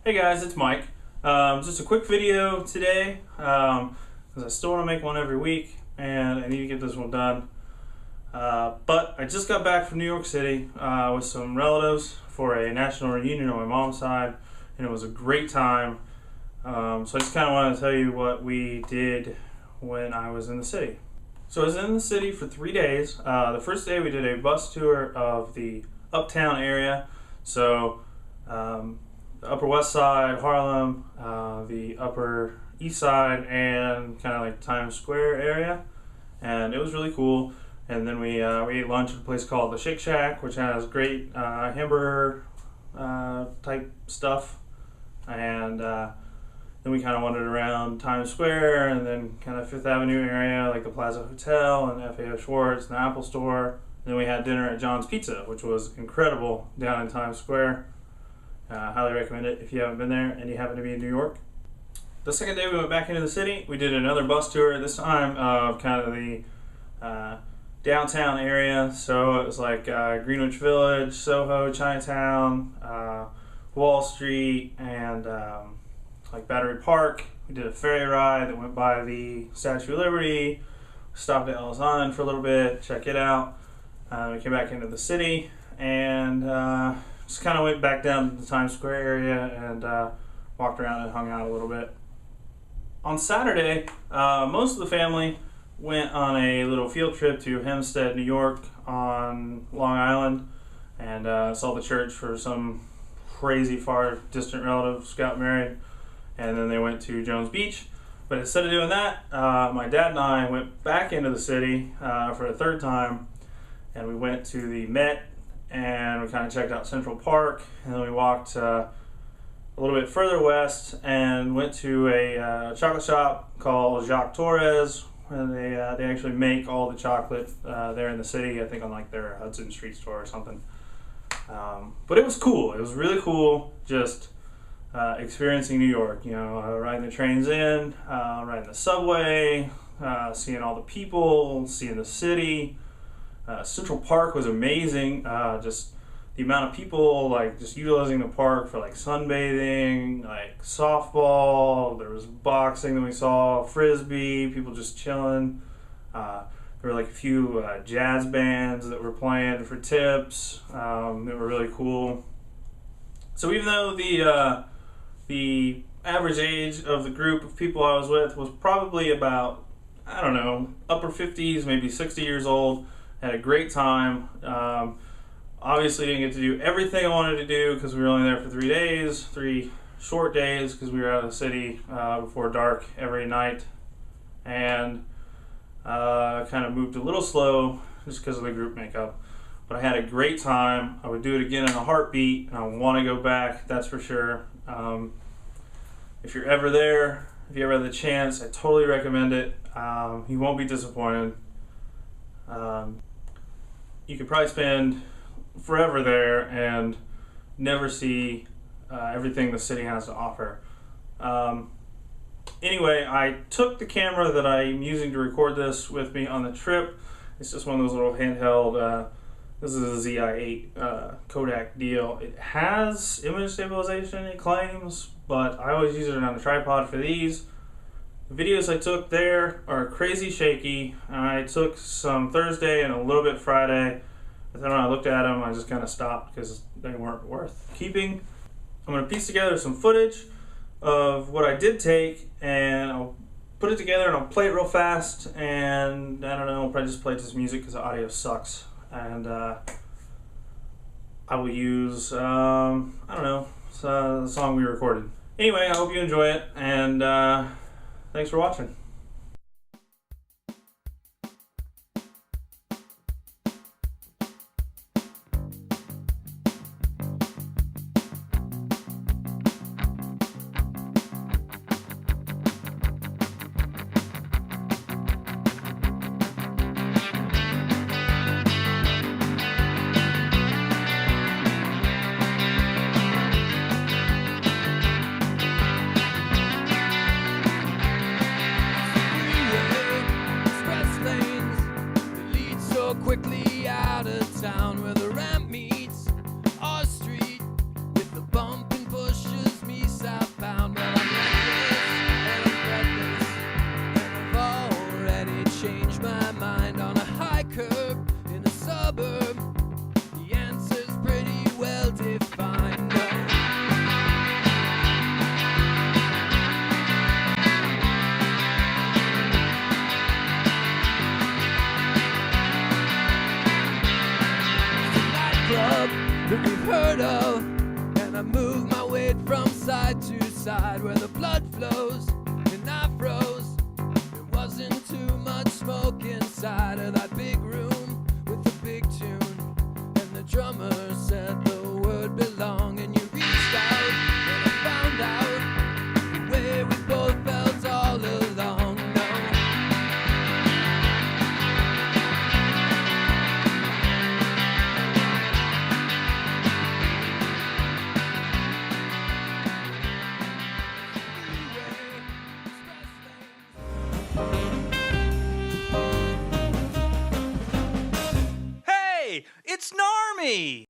Hey guys, it's Mike. Just a quick video today, because I still want to make one every week, and I need to get this one done. But I just got back from New York City with some relatives for a national reunion on my mom's side, and it was a great time. So I just kind of wanted to tell you what we did when I was in the city. So I was in the city for 3 days. The first day we did a bus tour of the uptown area. So the Upper West Side, Harlem, the Upper East Side, and kind of like Times Square area, and it was really cool. And then we ate lunch at a place called the Shake Shack, which has great hamburger type stuff, and then we kind of wandered around Times Square and then kind of Fifth Avenue area, like the Plaza Hotel and FAO Schwartz and the Apple Store. And then we had dinner at John's Pizza, which was incredible down in Times Square. Highly recommend it if you haven't been there and you happen to be in New York. The second day we went back into the city. We did another bus tour, this time of kind of the downtown area. So it was like Greenwich Village, Soho, Chinatown, Wall Street, and like Battery Park. We did a ferry ride that went by the Statue of Liberty. Stopped at Ellis Island for a little bit, check it out. We came back into the city and just kind of went back down to the Times Square area and walked around and hung out a little bit. On Saturday, most of the family went on a little field trip to Hempstead, New York on Long Island, and saw the church for some crazy far distant relatives got married, and then they went to Jones Beach. But instead of doing that, my dad and I went back into the city for a third time, and we went to the Met, and we kind of checked out Central Park, and then we walked a little bit further west and went to a chocolate shop called Jacques Torres, and they actually make all the chocolate there in the city, I think on like their Hudson Street store or something. But it was cool. It was really cool just experiencing New York, riding the trains in, riding the subway, seeing all the people, seeing the city. Central Park was amazing. Just the amount of people like just utilizing the park for like sunbathing, like softball. There was boxing that we saw, frisbee, people just chilling. There were like a few jazz bands that were playing for tips. They were really cool. So even though the average age of the group of people I was with was probably about, I don't know, upper 50s, maybe 60 years old, had a great time. Obviously didn't get to do everything I wanted to do because we were only there for 3 days, 3 short days, because we were out of the city before dark every night, and kind of moved a little slow just because of the group makeup. But I had a great time. I would do it again in a heartbeat, and I want to go back, that's for sure. If you're ever there, if you ever have the chance, I totally recommend it. You won't be disappointed. You could probably spend forever there and never see everything the city has to offer. Anyway, I took the camera that I'm using to record this with me on the trip. It's just one of those little handheld, this is a ZI-8 Kodak deal. It has image stabilization, it claims, but I always use it on a tripod for these. The videos I took there are crazy shaky. I took some Thursday and a little bit Friday, but then when I looked at them, I just kind of stopped because they weren't worth keeping. I'm going to piece together some footage of what I did take, and I'll put it together and I'll play it real fast, and I don't know, I'll probably just play this music because the audio sucks, and I will use, I don't know, the song we recorded. Anyway, I hope you enjoy it, and thanks for watching. inside where the blood flows, and I froze. There wasn't too much smoke inside of that big room with the big tune. And the drummer said the word belong, and you reached out, and I found out the way we both felt all along. No. Hey, it's Narmi!